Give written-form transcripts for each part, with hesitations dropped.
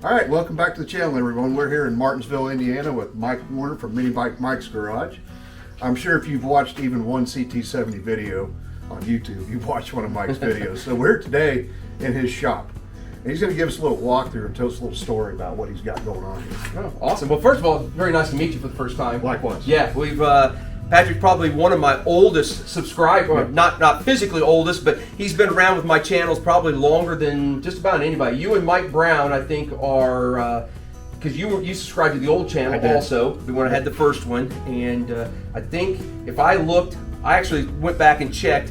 All right, welcome back to the channel, everyone. We're here in Martinsville, Indiana with Mike Warner from MiniBike Mike's Garage. I'm sure if you've watched even one CT70 video on YouTube, you've watched one of Mike's videos. So we're today in his shop. And he's going to give us a little walkthrough and tell us a little story about what he's got going on here. Oh, awesome. Well, first of all, very nice to meet you for the first time. Likewise. Yeah, we've Patrick's probably one of my oldest subscribers, not physically oldest, but he's been around with my channels probably longer than just about anybody. You and Mike Brown, I think, are because you subscribed to the old channel also, the one I had the first one, and I think if I looked, I actually went back and checked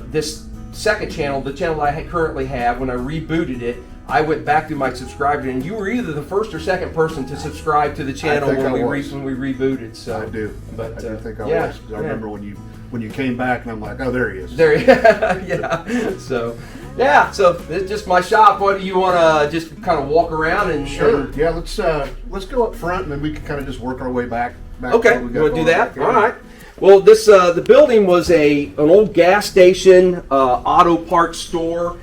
this second channel, the channel I currently have. When I rebooted it, I went back to my subscribers, and you were either the first or second person to subscribe to the channel when we rebooted. So I do. But I do think I was. I remember when you came back, and I'm like, oh, there he is. There, yeah. So, yeah. So it's just my shop. What do you want to just kind of walk around and? Sure. Yeah. Let's go up front, and then we can kind of just work our way back. Okay. You want to do that? All right. Well, this the building was an old gas station, auto parts store.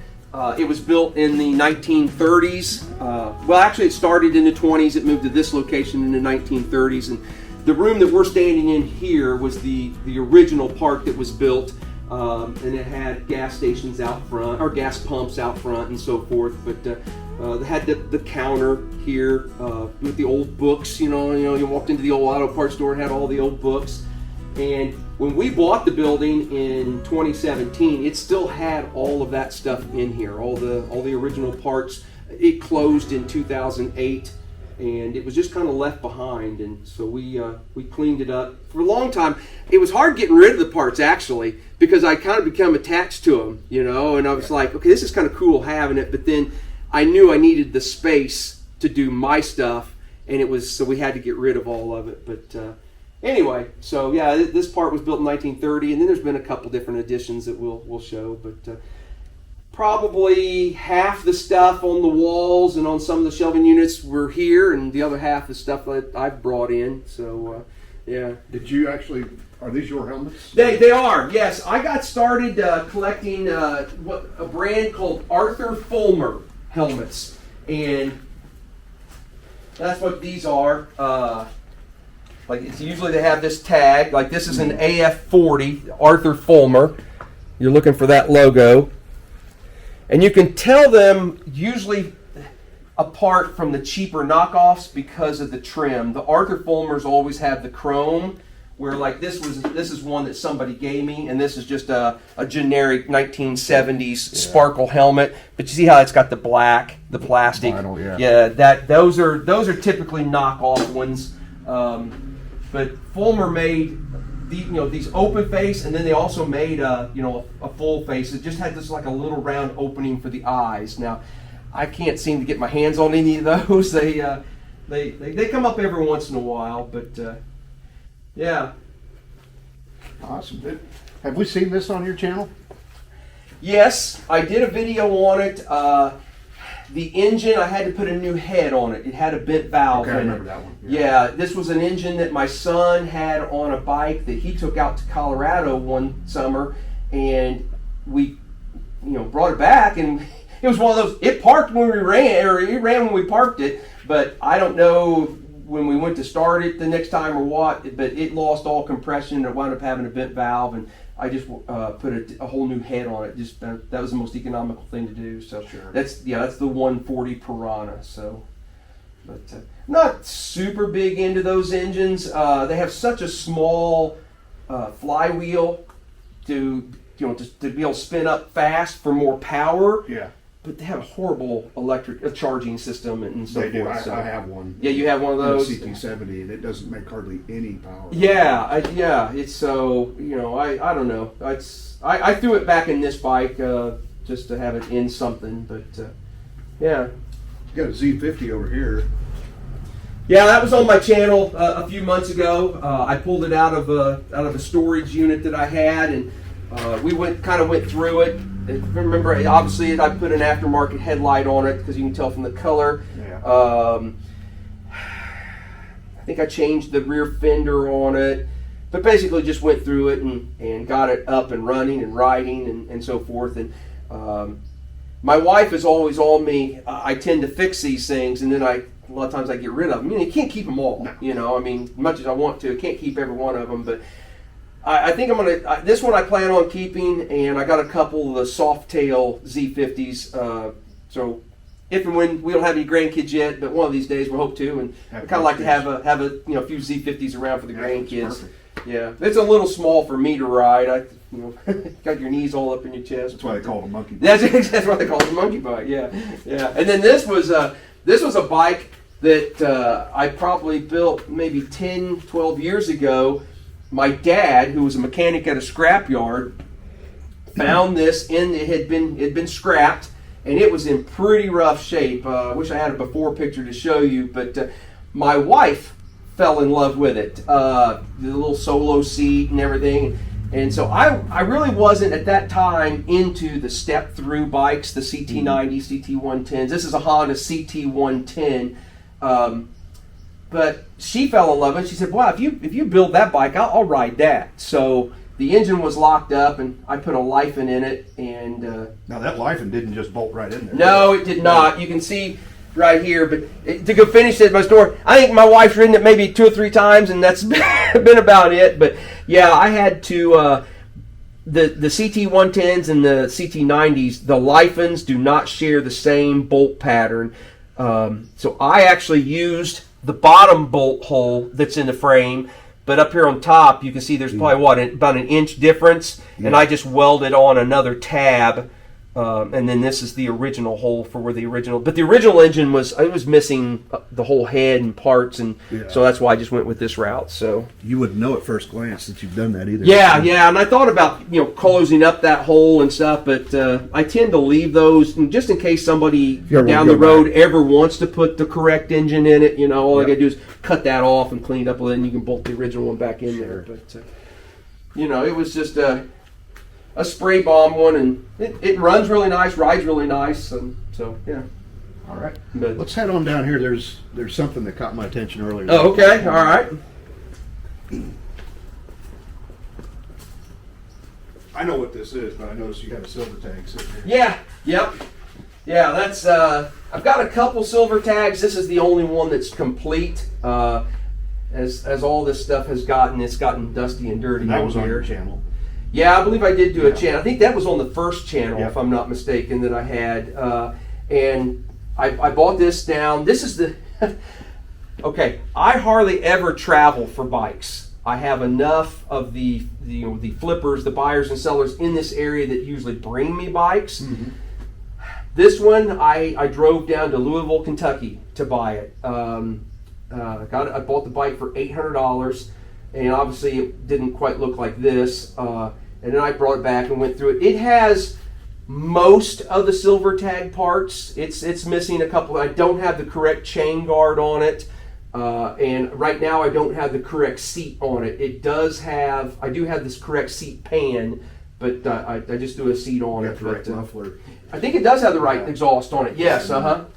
It was built in the 1930s. Well, actually, it started in the 20s. It moved to this location in the 1930s, and the room that we're standing in here was the original part that was built, and it had gas stations out front, or gas pumps out front, and so forth. But they had the counter here with the old books. You walked into the old auto parts store and had all the old books. And when we bought the building in 2017, it still had all of that stuff in here, all the original parts. It closed in 2008, and it was just kind of left behind. And so we cleaned it up for a long time. It was hard getting rid of the parts, actually, because I kind of become attached to them, and I was like, okay, this is kind of cool having it. But then I knew I needed the space to do my stuff, and so we had to get rid of all of it. But anyway, so yeah, this part was built in 1930, and then there's been a couple different additions that we'll show, but probably half the stuff on the walls and on some of the shelving units were here, and the other half is stuff that I've brought in. So yeah. Did you actually? Are these your helmets? They are. Yes, I got started collecting a brand called Arthur Fulmer helmets, and that's what these are. Like usually they have this tag, like this is an AF40, Arthur Fulmer. You're looking for that logo. And you can tell them usually apart from the cheaper knockoffs because of the trim. The Arthur Fulmers always have the chrome, where like this is one that somebody gave me, and this is just a generic 1970s sparkle helmet. But you see how it's got the black, the plastic. Vinyl, yeah. Those are typically knockoff ones. But Fulmer made these open face, and then they also made a full face. It just had this like a little round opening for the eyes. Now, I can't seem to get my hands on any of those. They come up every once in a while, but yeah. Awesome. Have we seen this on your channel? Yes, I did a video on it. The engine, I had to put a new head on it. It had a bent valve in it. I remember that one. Yeah, this was an engine that my son had on a bike that he took out to Colorado one summer, and we, brought it back, and it was one of those. It parked when we ran, or it ran when we parked it, but I don't know when we went to start it the next time or what. But it lost all compression, and it wound up having a bent valve, and I just put a whole new head on it. Just that was the most economical thing to do. So sure. That's the 140 Piranha. So, but not super big into those engines. They have such a small flywheel to be able to spin up fast for more power. Yeah. But they have a horrible electric charging system and so forth. They do. I have one. Yeah, you have one of those. CT70, and it doesn't make hardly any power. Yeah, it's so I don't know. I threw it back in this bike just to have it in something, but yeah. You got a Z50 over here. Yeah, that was on my channel a few months ago. I pulled it out of a storage unit that I had, and we went through it. Remember, obviously, I put an aftermarket headlight on it because you can tell from the color. Yeah. I think I changed the rear fender on it, but basically just went through it and got it up and running and riding and so forth. And my wife is always on me. I tend to fix these things, and then a lot of times I get rid of them. You know, you can't keep them all. You know, I mean, as much as I want to, I can't keep every one of them. But I think I'm gonna. This one I plan on keeping, and I got a couple of the soft tail Z50s. So if and when we don't have any grandkids yet, but one of these days we hope to, and I kind of like to have a few Z50s around for the grandkids. Yeah, it's a little small for me to ride. Got your knees all up in your chest. That's why they call it a monkey bike. That's what they call it, a monkey bike. Yeah. And then this was a bike that I probably built maybe 10, 12 years ago. My dad, who was a mechanic at a scrapyard, found this it had been scrapped, and it was in pretty rough shape. I wish I had a before picture to show you, but my wife fell in love with it. The little solo seat and everything. And so I really wasn't at that time into the step-through bikes, the CT90s, CT110s. This is a Honda CT110. But she fell in love with it. She said, "Wow, if you build that bike, I'll ride that." So the engine was locked up, and I put a Lifen in it. And now that Lifen didn't just bolt right in there. No, it did not. You can see right here. But to go finish my story, I think my wife's ridden it maybe 2 or 3 times, and that's been about it. But yeah, I had to. The CT110s and the CT90s, the Lifens do not share the same bolt pattern. So I actually used the bottom bolt hole that's in the frame, but up here on top you can see there's probably about an inch difference, and I just welded on another tab, and then this is the original hole for where the original engine was missing the whole head and parts, and so that's why I just went with this route. So you wouldn't know at first glance that you've done that either. Yeah, and I thought about closing up that hole and stuff, but I tend to leave those just in case somebody down the road ever wants to put the correct engine in it. All I gotta do is cut that off and clean it up, and then you can bolt the original one back in there. But it was just a spray bomb one, and it runs really nice, rides really nice, and so yeah. All right, let's head on down here. There's something that caught my attention earlier. Oh, okay, all right. I know what this is, but I noticed you got a silver tag sitting here. Yeah, yep, yeah. That's I've got a couple silver tags. This is the only one that's complete. As all this stuff has gotten dusty and dirty. That was here. On your channel. Yeah, I believe I did do a channel. I think that was on the first channel, if I'm not mistaken, that I had. And I bought this down. This is the... Okay, I hardly ever travel for bikes. I have enough of the flippers, the buyers and sellers in this area that usually bring me bikes. Mm-hmm. This one, I drove down to Louisville, Kentucky to buy it. I bought the bike for $800, and obviously it didn't quite look like this. And then I brought it back and went through it. It has most of the silver tag parts. It's missing a couple. I don't have the correct chain guard on it, and right now I don't have the correct seat on it. I do have this correct seat pan, but I just do a seat on it. Correct muffler. I think it does have the right exhaust on it. Yes,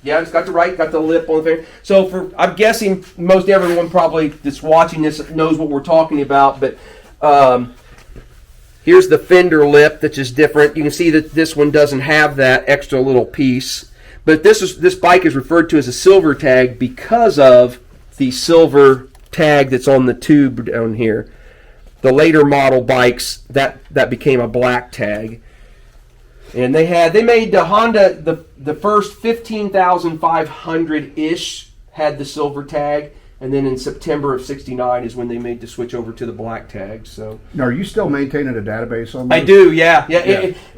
yeah, it's got the lip on the thing. So I'm guessing most everyone probably that's watching this knows what we're talking about, but. Here's the fender lip that's just different. You can see that this one doesn't have that extra little piece. But this bike is referred to as a silver tag because of the silver tag that's on the tube down here. The later model bikes, that became a black tag. And they made the Honda, the first 15,500-ish had the silver tag. And then in September of '69 is when they made the switch over to the black tag. So now, are you still maintaining a database on those? I do, yeah.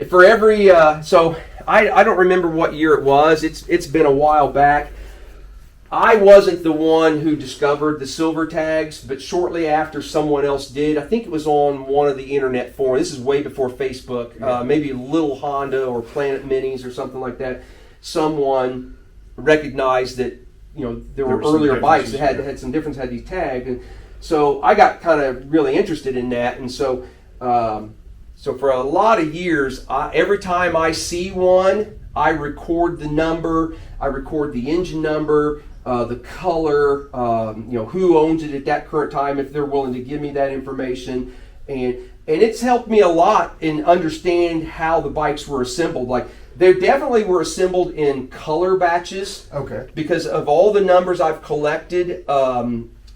For every so I don't remember what year it was. It's been a while back. I wasn't the one who discovered the silver tags, but shortly after someone else did. I think it was on one of the internet forums. This is way before Facebook. Maybe Little Honda or Planet Minis or something like that. Someone recognized that. There were earlier bikes that had some difference, had these tags, and so I got kind of really interested in that, and so for a lot of years, every time I see one, I record the number, I record the engine number, the color, who owns it at that current time, if they're willing to give me that information, and it's helped me a lot in understand how the bikes were assembled. Like They definitely were assembled in color batches. Okay. Because of all the numbers I've collected,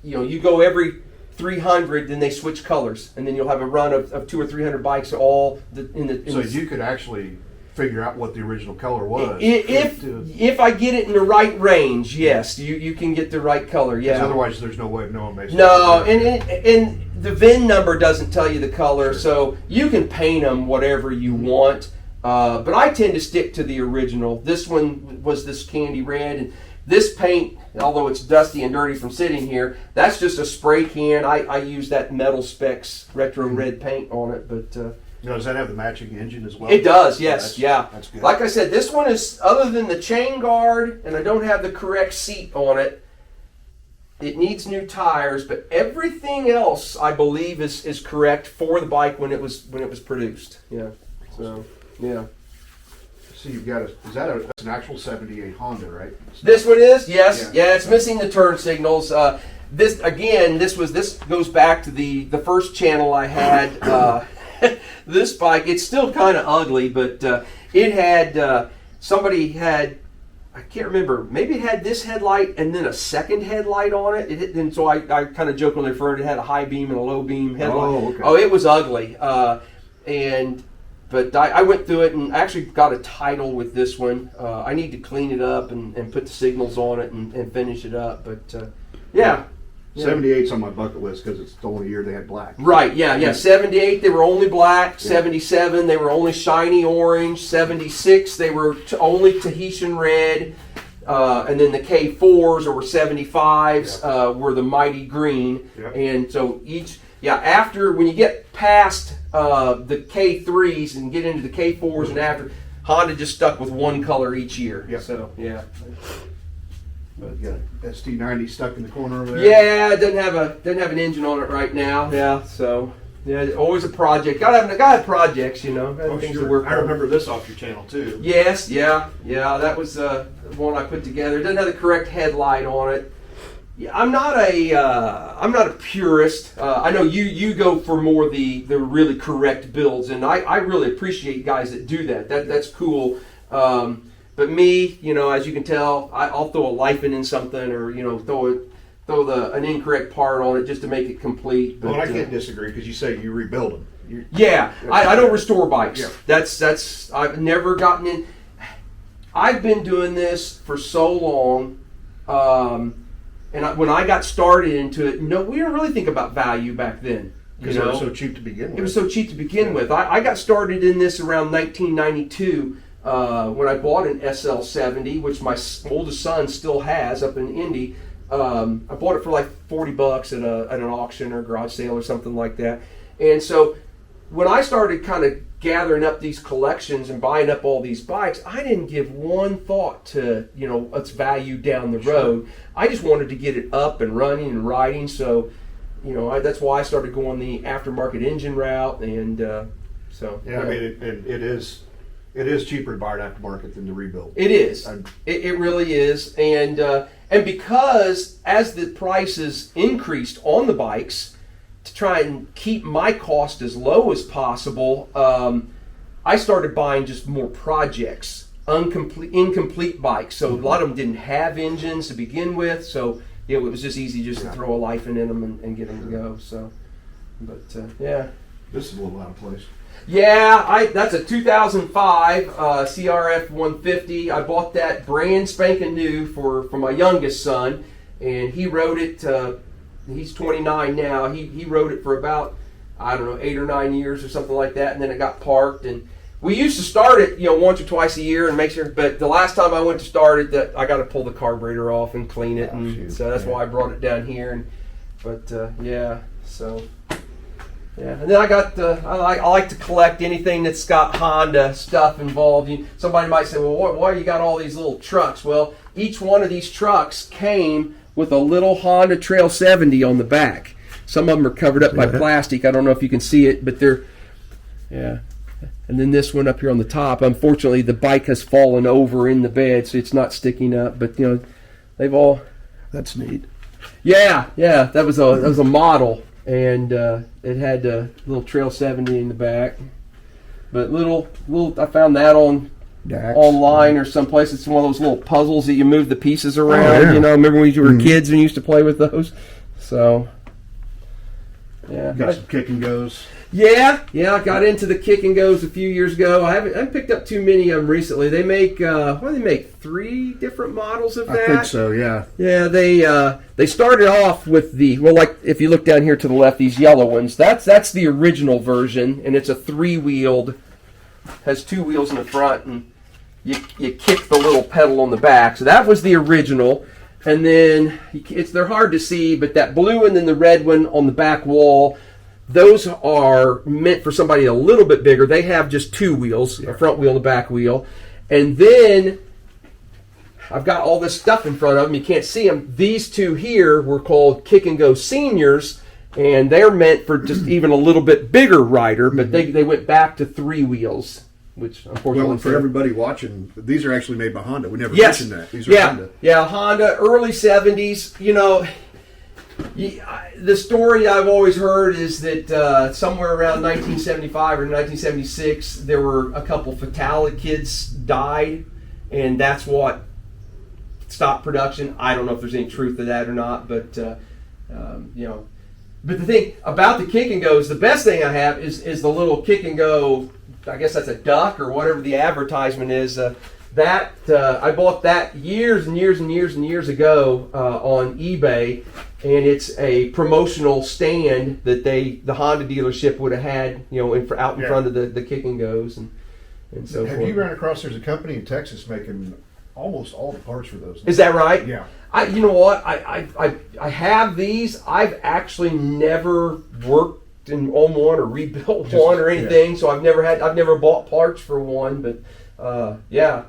you go every 300, then they switch colors, and then you'll have a run of 200 or 300 bikes all So you could actually figure out what the original color was. If I get it in the right range, yes, you can get the right color. Yeah. Otherwise, there's no way of knowing basically. No, and the VIN number doesn't tell you the color, Sure. so you can paint them whatever you want. But I tend to stick to the original. This one was this candy red, and this paint, although it's dusty and dirty from sitting here, that's just a spray can. I use that Metal Specs retro red paint on it, but does that have the matching engine as well? it does. Yes, That's good. Like I said, this one is, other than the chain guard, and I don't have the correct seat on it. It needs new tires, but everything else I believe is correct for the bike when it was produced. Yeah. So. Yeah. So you've got that's an actual 78 Honda, right? This one is? Yes. Yeah. Yeah, it's missing the turn signals. This goes back to the first channel I had. This bike, it's still kind of ugly, but it had, somebody had, I can't remember, maybe it had this headlight and then a second headlight on it. And so I kind of jokingly referred to it had a high beam and a low beam headlight. Oh, okay. Oh, it was ugly. But I went through it and actually got a title with this one. I need to clean it up and put the signals on it and finish it up. But yeah. 78's on my bucket list because it's the only year they had black. Right, yeah. 78, they were only black. 77, they were only shiny orange. 76, they were only Tahitian red. And then the K4s or 75s were the mighty green. Yep. And so after, when you get past the K3s and get into the K4s and after, Honda just stuck with one color each year. Yep. So, yeah. But you got ST90 stuck in the corner over there. Yeah, it doesn't have an engine on it right now. Yeah, so always a project. Gotta have projects, things to work on. I remember this off your channel too. Yes, yeah. That was one I put together. It doesn't have the correct headlight on it. Yeah, I'm not a purist. I know you go for more the really correct builds, and I really appreciate guys that do that. That's cool. But me, as you can tell, I'll throw a lifen in something, or throw an incorrect part on it just to make it complete. But, I can't disagree because you say you rebuild them. I don't restore bikes. Yeah. That's I've never gotten in. I've been doing this for so long, and when I got started into it, we didn't really think about value back then. Because it was so cheap to begin with. It was so cheap to begin with. I got started in this around 1992. When I bought an SL70, which my oldest son still has up in Indy. I bought it for like $40 at an auction or garage sale or something like that. And so when I started kind of gathering up these collections and buying up all these bikes, I didn't give one thought to its value down the road. I just wanted to get it up and running and riding. So that's why I started going the aftermarket engine route. And I mean, it is cheaper to buy an aftermarket than to rebuild. It is. It really is. And because as the prices increased on the bikes, to try and keep my cost as low as possible, I started buying just more projects, incomplete bikes. So a lot of them didn't have engines to begin with. So it was just easy just to throw a lifen in them and get them to go. So, but This is a little out of place. Yeah, that's a 2005 CRF 150. I bought that brand spanking new for my youngest son, and he rode it. He's 29 now. He rode it for about 8 or 9 years or something like that, and then it got parked. And we used to start it once or twice a year and make sure. But the last time I went to start it, I got to pull the carburetor off and clean it, so that's why I brought it down here. And then I got I like to collect anything that's got Honda stuff involved. Somebody might say, well, why you got all these little trucks? Well, each one of these trucks came with a little Honda Trail 70 on the back. Some of them are covered up by plastic. I don't know if you can see it, but they're, And then this one up here on the top. Unfortunately, the bike has fallen over in the bed, so it's not sticking up. But they've all. That's neat. Yeah. That was a model. And it had a little Trail 70 in the back, but little I found that on online or someplace. It's one of those little puzzles that you move the pieces around. Yeah. You know, remember when you were kids and you used to play with those? So, yeah. Got some kick and goes. Yeah, I got into the kick and goes a few years ago. I haven't picked up too many of them recently. They make what do they make? 3 different models of that. I think so. Yeah. Yeah, they started off with like if you look down here to the left, these yellow ones. That's the original version, and it's a 3-wheeled. Has 2 wheels in the front, and you kick the little pedal on the back. So that was the original. And then they're hard to see, but that blue and then the red one on the back wall. Those are meant for somebody a little bit bigger. They have just 2 wheels, a front wheel and a back wheel. And then I've got all this stuff in front of them. You can't see them. These 2 here were called Kick and Go Seniors, and they're meant for just even a little bit bigger rider, but they went back to 3 wheels, which unfortunately... Well, for everybody watching, these are actually made by Honda. We never mentioned that. These are Honda. Yeah, Honda, early 70s, you know... The story I've always heard is that somewhere around 1975 or 1976, there were a couple fatality kids died, and that's what stopped production. I don't know if there's any truth to that or not, but you know. But the thing about the kick and goes, the best thing I have is the little kick and go. I guess that's a duck or whatever the advertisement is. I bought that years and years and years and years ago on eBay, and it's a promotional stand that the Honda dealership would have had, you know, out in front of the kick and goes and so forth. Have you run across? There's a company in Texas making almost all the parts for those. Is that right? Yeah. You know what? I have these. I've actually never worked on one or rebuilt one or anything, so I've never bought parts for one, but yeah.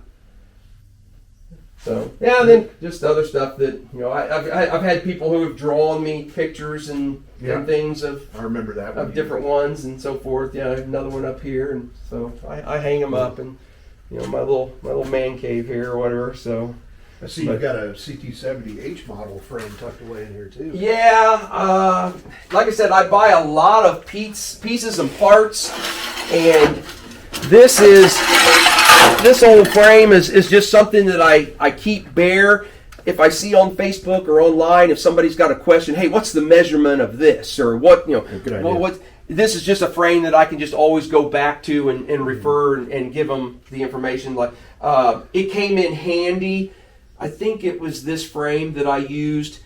So yeah, and then just other stuff that, you know, I've had people who have drawn me pictures and things of I remember that of different ones and so forth. Yeah, I have another one up here, and so I hang them up in, you know, my little man cave here or whatever. So I see you've got a CT70H model frame tucked away in here too. Yeah, like I said, I buy a lot of pieces and parts, and this old frame is just something that I keep bare. If I see on Facebook or online, if somebody's got a question, hey, what's the measurement of this, or what, you know, this is just a frame that I can just always go back to and refer and give them the information. Like it came in handy. I think it was this frame that I used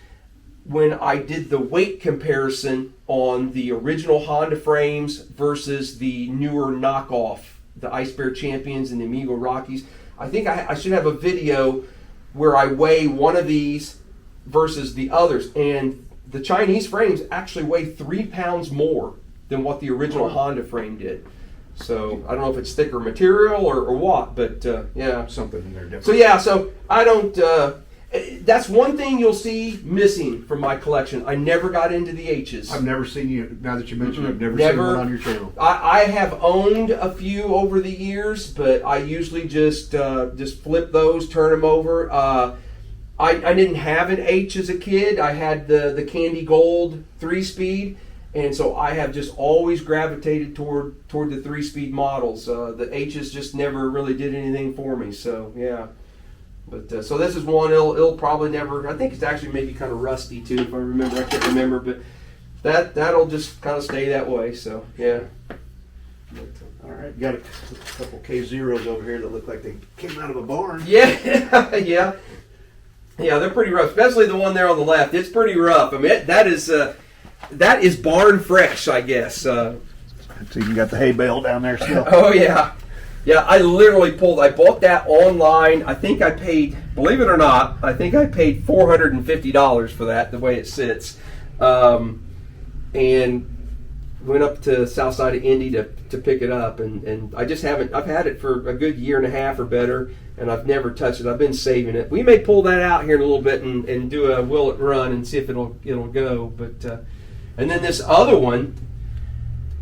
when I did the weight comparison on the original Honda frames versus the newer knockoff, the Ice Bear Champions and the Amigo Rockies. I think I should have a video where I weigh one of these versus the others, and the Chinese frames actually weigh 3 pounds more than what the original Honda frame did. So I don't know if it's thicker material or what, but yeah, something in there different. So yeah, so I don't. That's one thing you'll see missing from my collection. I never got into the H's. I've never seen you. Now that you mention it, I've never seen one on your channel. I have owned a few over the years, but I usually just flip those, turn them over. I didn't have an H as a kid. I had the Candy Gold 3-speed. And so I have just always gravitated toward the 3-speed models. The H's just never really did anything for me. So yeah, but so this is one. It'll probably never. I think it's actually maybe kind of rusty too, if I remember. I can't remember, but that'll just kind of stay that way. So yeah. But, all right, you got a couple K0s over here that look like they came out of a barn. Yeah, yeah, they're pretty rough. Especially the one there on the left. It's pretty rough. I mean, that is barn fresh, I guess. So you got the hay bale down there still. Oh yeah, yeah. I literally I bought that online. I think I paid, believe it or not, I think I paid $450 for that. The way it sits, and went up to the south side of Indy to pick it up, and I just haven't. I've had it for a good year and a half or better, and I've never touched it. I've been saving it. We may pull that out here in a little bit and do a will it run and see if it'll go, but. And then this other one,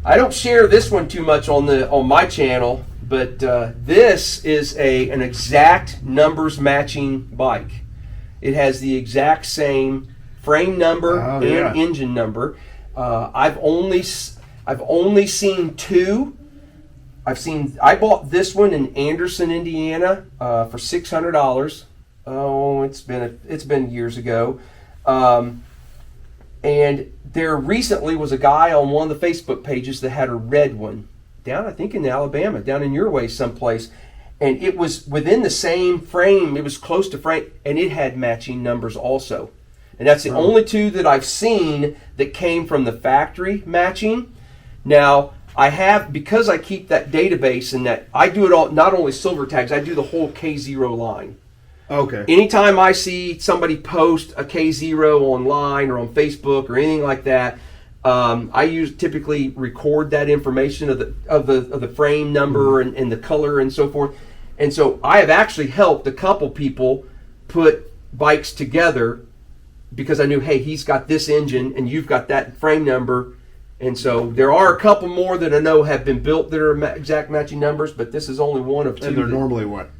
I don't share this one too much on my channel, but this is an exact numbers matching bike. It has the exact same frame number and engine number. I've only seen 2 I bought this one in Anderson, Indiana, for $600. Oh, it's been years ago. And there recently was a guy on one of the Facebook pages that had a red one down, I think in Alabama, down in your way someplace. And it was within the same frame. It was close to frame, and it had matching numbers also. And that's the only two that I've seen that came from the factory matching. Now, because I keep that database and that I do it all, not only silver tags, I do the whole K0 line. Okay. Anytime I see somebody post a K0 online or on Facebook or anything like that, I typically record that information of the frame number and the color and so forth. And so I have actually helped a couple people put bikes together because I knew, hey, he's got this engine and you've got that frame number. And so there are a couple more that I know have been built that are exact matching numbers, but this is only one of two. And they're normally what?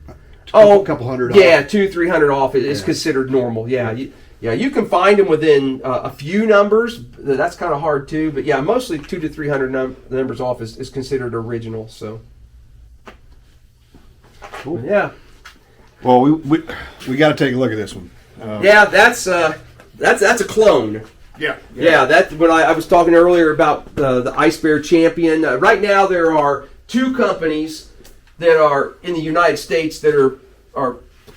A couple hundred yeah, off? $200-300 off is considered normal. Yeah, you can find them within a few numbers. That's kind of hard too, but yeah, mostly 200 to 300 numbers off is considered original. So, cool. Yeah. Well, we got to take a look at this one. Yeah, that's a clone. Yeah. That when I was talking earlier about the Ice Bear Champion. Right now there are two companies that are in the United States that are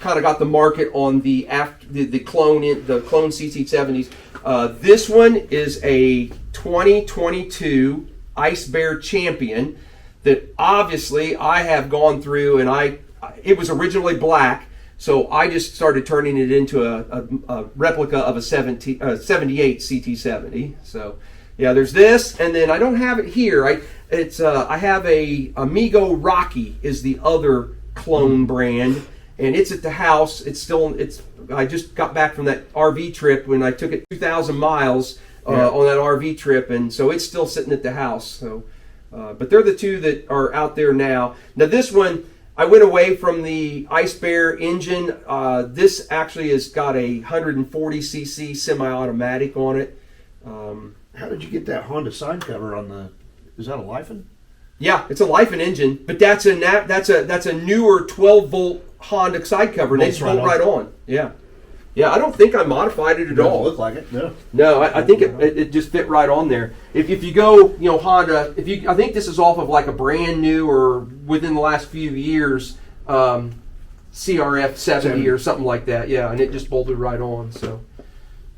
kind of got the market on the clone CT70's. This one is a 2022 Ice Bear Champion that obviously I have gone through, and it was originally black. So I just started turning it into a replica of a 78 CT70. So yeah, there's this, and then I don't have it here. I have a Amigo Rocky is the other clone brand, and it's at the house. I just got back from that RV trip when I took it 2,000 miles on that RV trip, and so it's still sitting at the house. So, but they're the two that are out there now. Now this one, I went away from the Ice Bear engine. This actually has got a 140cc semi-automatic on it. How did you get that Honda side cover on the? Is that a Lifen? Yeah, it's a Lifen engine, but that's a newer 12-volt Honda side cover, and they just bolt right on. Yeah. I don't think I modified it at all. Doesn't look like it. No. No, I think it just fit right on there. If you go, Honda, I think this is off of like a brand new or within the last few years CRF 70 or something like that. Yeah, and it just bolted right on. So.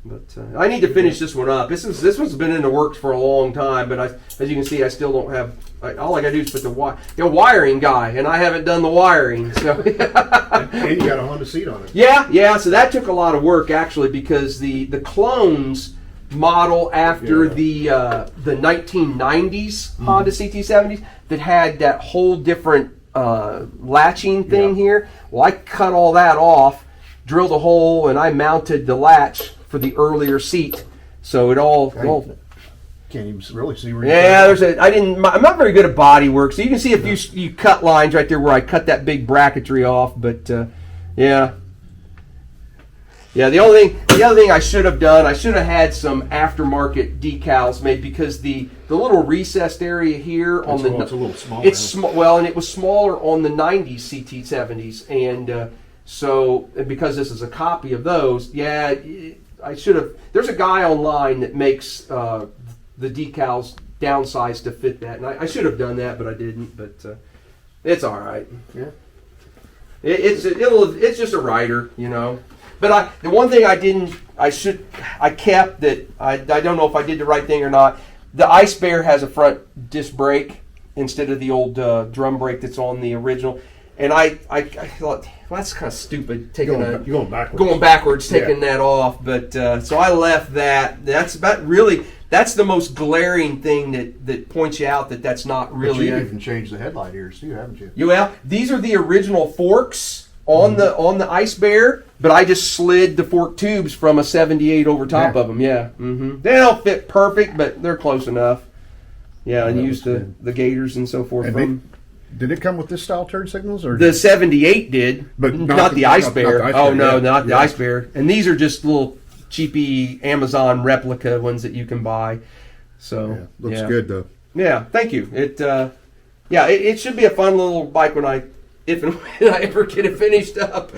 But I need to finish this one up. This one's been in the works for a long time, but as you can see, I still don't have. All I got to do is put the wiring guy, and I haven't done the wiring. So and you got a Honda seat on it. Yeah. So that took a lot of work actually, because the clones model after the 1990s Honda CT70s that had that whole different latching thing here. Well, I cut all that off, drilled a hole, and I mounted the latch for the earlier seat, so it all can't even really see where. I'm not very good at body work, so you can see a few cut lines right there where I cut that big bracketry off. But the other thing I should have done, I should have had some aftermarket decals made, because the little recessed area here it's a little smaller. It's small, and it was smaller on the 90s CT70s, and so because this is a copy of those, I should have. There's a guy online that makes the decals downsized to fit that, and I should have done that, but I didn't. But it's all right. Yeah, it's just a rider, But the one thing I kept that I don't know if I did the right thing or not. The Ice Bear has a front disc brake instead of the old drum brake that's on the original. And I thought, well, that's kind of stupid, you're going backwards, taking that off. But so I left that. That's the most glaring thing that points you out that's not really. But you even changed the headlight ears too, haven't you? Well, these are the original forks on the Ice Bear, but I just slid the fork tubes from a 78 over top of them. Yeah, They don't fit perfect, but they're close enough. Yeah, and used the gators and so forth from. Did it come with this style turn signals, or the 78 did, but not the Ice Bear? Not the Ice Bear. And these are just little cheapy Amazon replica ones that you can buy. So looks good though. Yeah, thank you. yeah, it should be a fun little bike if and when I ever get it finished up.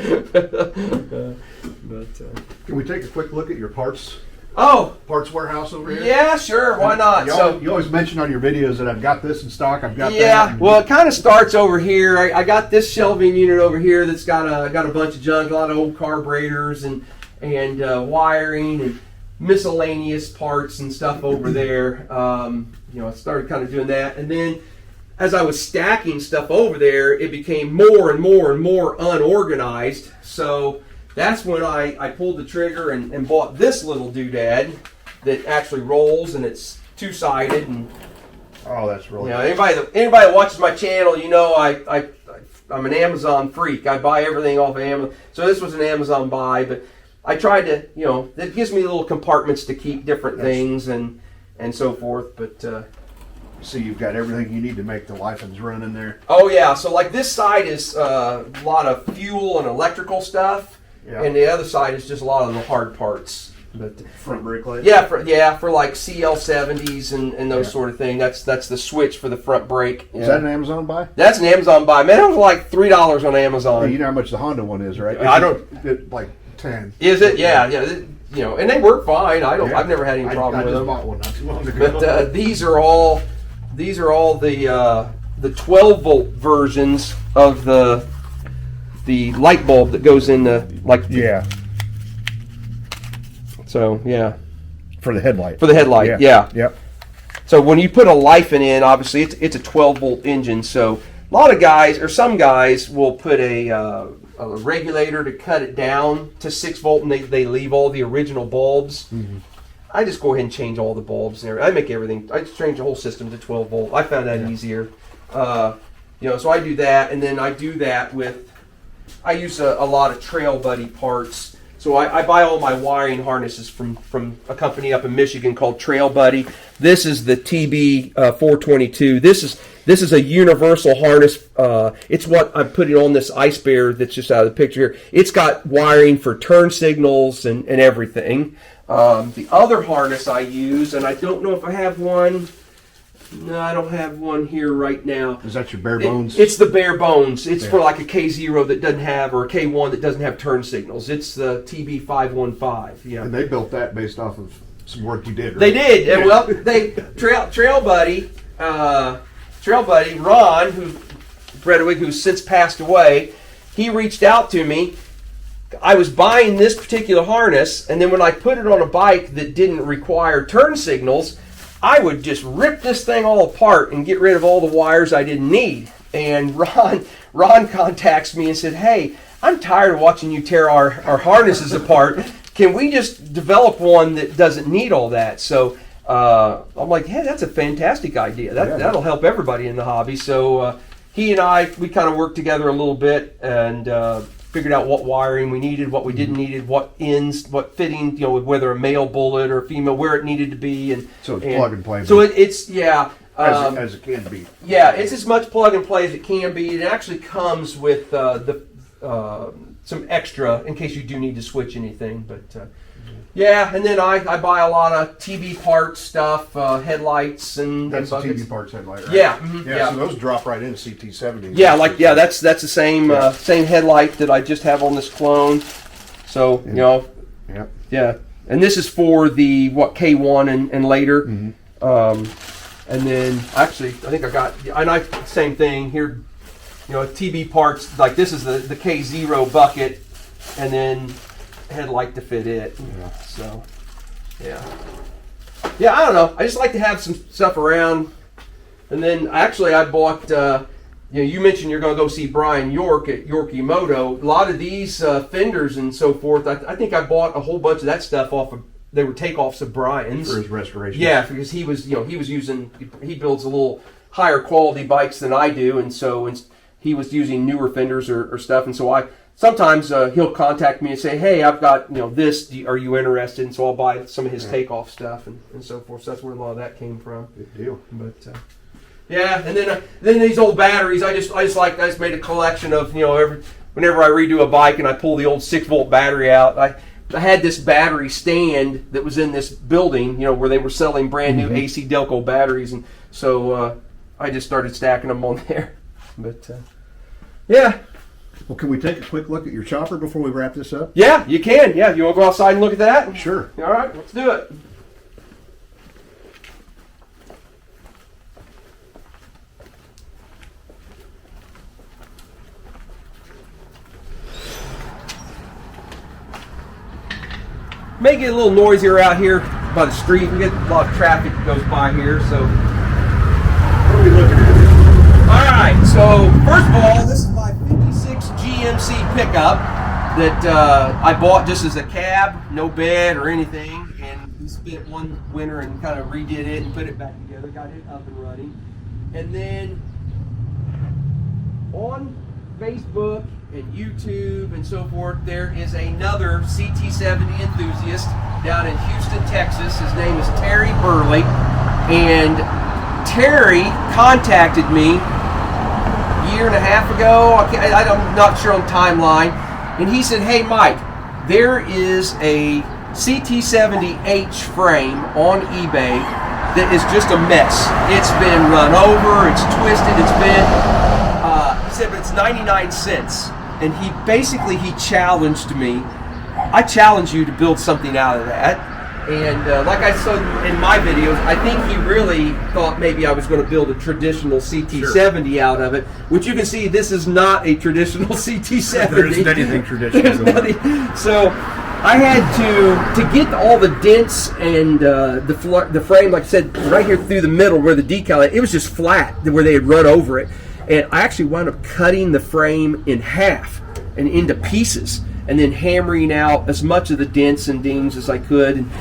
Can we take a quick look at your parts warehouse over here? Yeah, sure, why not? You always mention on your videos that I've got this in stock, I've got that. Yeah, well, it kind of starts over here. I got this shelving unit over here that's got a bunch of junk, a lot of old carburetors and wiring and miscellaneous parts and stuff over there. I started kind of doing that, and then as I was stacking stuff over there, it became more and more and more unorganized. So that's when I pulled the trigger and bought this little doodad that actually rolls, and it's two-sided. And oh, that's really anybody that watches my channel, I'm an Amazon freak. I buy everything off of Amazon. So this was an Amazon buy, but I tried to, it gives me little compartments to keep different things and so forth. But see, you've got everything you need to make the Lifens run in there. Oh yeah, so like this side is a lot of fuel and electrical stuff, and the other side is just a lot of the hard parts. But front brake light. Yeah, for like CL70's and those sort of thing. That's the switch for the front brake. Is that an Amazon buy? That's an Amazon buy. Man, it was like $3 on Amazon. Yeah, you know how much the Honda one is, right? I don't. Like 10. Is it? Yeah. And they work fine. I've never had any problem with them. I just bought one not too long ago. But these are all the 12-volt versions of the light bulb that goes in the So yeah. For the headlight. For the headlight, yeah. Yep. So when you put a Lifen in, obviously it's a 12-volt engine. So a lot of guys, or some guys, will put a regulator to cut it down to 6-volt, and they leave all the original bulbs. Mm-hmm. I just go ahead and change all the bulbs and everything. I make everything. I just change the whole system to 12-volt. I found that easier. So I do that, and then I do that with. I use a lot of Trail Buddy parts. So I buy all my wiring harnesses from a company up in Michigan called Trail Buddy. This is the TB 422. This is a universal harness. It's what I'm putting on this Ice Bear that's just out of the picture here. It's got wiring for turn signals and everything. The other harness I use, and I don't know if I have one. No, I don't have one here right now. Is that your bare bones? It's the bare bones. It's for like a K0 that doesn't have, or a K1 that doesn't have turn signals. It's the TB515. Yeah. And they built that based off of some work you did, right? They did. Yeah. Well, Trail Buddy Ron, who's since passed away, he reached out to me. I was buying this particular harness, and then when I put it on a bike that didn't require turn signals, I would just rip this thing all apart and get rid of all the wires I didn't need. And Ron contacts me and said, "Hey, I'm tired of watching you tear our harnesses apart. Can we just develop one that doesn't need all that?" So I'm like, "Hey, that's a fantastic idea. That'll help everybody in the hobby." So he and we kind of worked together a little bit and figured out what wiring we needed, what we didn't need, what ends, what fitting, whether a male bullet or a female, where it needed to be, and so it's plug and play. So it's as it can be. Yeah, it's as much plug and play as it can be. It actually comes with some extra in case you do need to switch anything, but. Yeah, and then I buy a lot of TV parts stuff, headlights and that's a buckets. TV parts headlight, right? Yeah, mm-hmm, yeah. So those drop right into CT70. Yeah, that's the same same headlight that I just have on this clone. So yeah, and this is for the K1 and later. Mm-hmm. And then actually, I think I got same thing here. TV parts like this is the K0 bucket, and then headlight to fit it. So yeah, I don't know, I just like to have some stuff around. And then actually I bought you mentioned you're going to go see Brian York at Yorkie Moto. A lot of these fenders and so forth, I think I bought a whole bunch of that stuff off of, they were takeoffs of Brian's for his restoration. Yeah, because he was using, he builds a little higher quality bikes than I do, and so he was using newer fenders or stuff, and so sometimes he'll contact me and say, "Hey, I've got this. Are you interested?" And so I'll buy some of his takeoff stuff and so forth. So that's where a lot of that came from. Good deal. But yeah, and then these old batteries. I just made a collection of whenever I redo a bike and I pull the old 6-volt battery out. I had this battery stand that was in this building, where they were selling brand new AC Delco batteries, and so. I just started stacking them on there. But yeah. Well, can we take a quick look at your chopper before we wrap this up? Yeah, you can. Yeah, you want to go outside and look at that? Sure. All right, let's do it. May get a little noisier out here by the street. We get a lot of traffic that goes by here, so. What are we looking at? All right, so first of all, this is my 56 GMC pickup that I bought just as a cab, no bed or anything, and we spent one winter and kind of redid it and put it back together, got it up and running. And then on Facebook and YouTube and so forth, there is another CT70 enthusiast down in Houston, Texas. His name is Terry Burley, and Terry contacted me a year and a half ago. I'm not sure on timeline, and he said, "Hey Mike, there is a CT70H frame on eBay that is just a mess. It's been run over, it's twisted, it's bent." He said, "But it's 99 cents." And he challenged me. I challenge you to build something out of that. And like I said in my videos, I think he really thought maybe I was going to build a traditional CT70 out of it, which you can see this is not a traditional CT70. There isn't anything traditional. So I had to get all the dents and the frame, like I said, right here through the middle where the decal, it was just flat where they had run over it. And I actually wound up cutting the frame in half and into pieces, and then hammering out as much of the dents and dings as I could. And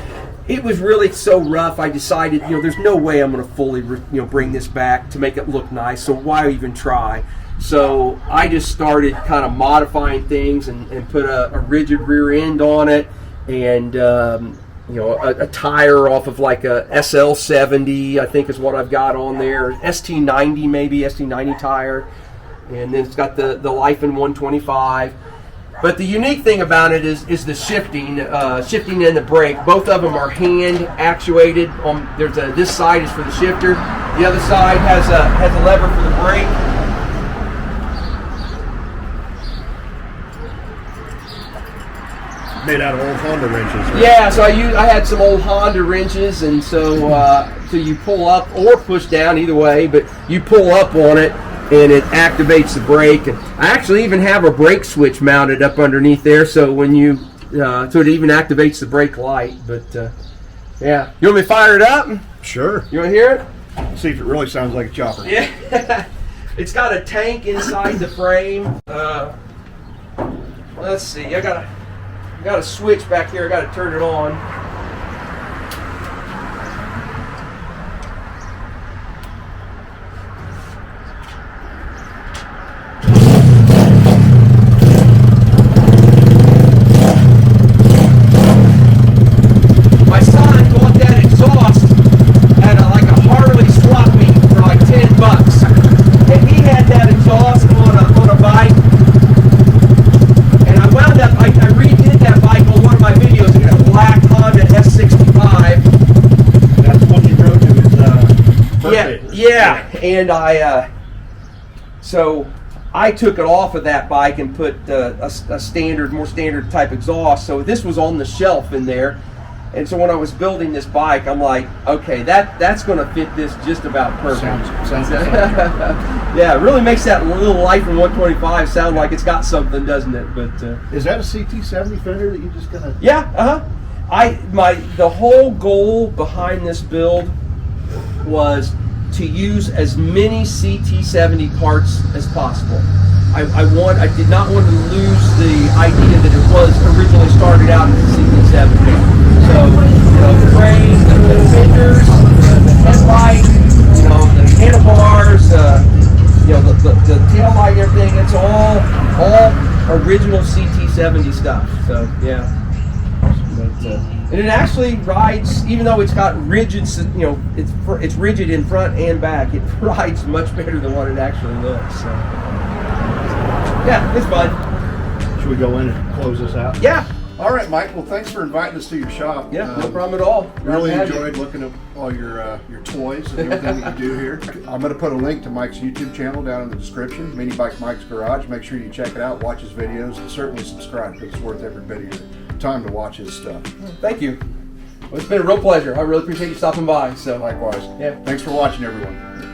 it was really so rough, I decided, there's no way I'm going to fully, bring this back to make it look nice, so why even try? So I just started kind of modifying things and put a rigid rear end on it, and a tire off of like a SL70, I think is what I've got on there. ST90 maybe, ST90 tire. And then it's got the Life in 125. But the unique thing about it is the shifting and the brake. Both of them are hand actuated. This side is for the shifter. The other side has a lever for the brake. Made out of old Honda wrenches, right? Yeah, so I had some old Honda wrenches, and so you pull up or push down, either way, but you pull up on it and it activates the brake. And I actually even have a brake switch mounted up underneath there, so when so it even activates the brake light. But yeah, you want me to fire it up? Sure. You want to hear it? See if it really sounds like a chopper. Yeah. It's got a tank inside the frame. Let's see. I got a switch back here. I got to turn it on. My son bought that exhaust at like a Harley swap meet for like $10, and he had that exhaust on a bike. And I wound up, I redid that bike on one of my videos. It had a black Honda S65. That's what you rode to his birthday. Yeah. And so I took it off of that bike and put a more standard type exhaust. So this was on the shelf in there. And so when I was building this bike, I'm like, okay, that's going to fit this just about perfect. Sounds Yeah, it really makes that little Life in 125 sound like it's got something, doesn't it? But is that a CT70 fender that you just gonna? Yeah, the whole goal behind this build was to use as many CT70 parts as possible. I did not want to lose the idea that it was originally started out as a CT70. So, the frame, the fenders, the headlight, the handlebars, the tail light, everything, it's all original CT70 stuff. So, yeah. But, and it actually rides, even though it's got rigid, it's rigid in front and back, it rides much better than what it actually looks. So. Yeah, it's fun. Should we go in and close this out? Yeah. All right, Mike. Well, thanks for inviting us to your shop. Yeah, no problem at all. Really Glad to have you. enjoyed looking at all your toys and everything that you do here. I'm going to put a link to Mike's YouTube channel down in the description, MiniBike Mike's Garage. Make sure you check it out, watch his videos, and certainly subscribe because it's worth every bit of your time to watch his stuff. Thank you. Well, it's been a real pleasure. I really appreciate you stopping by. So Likewise. Yeah. Thanks for watching, everyone.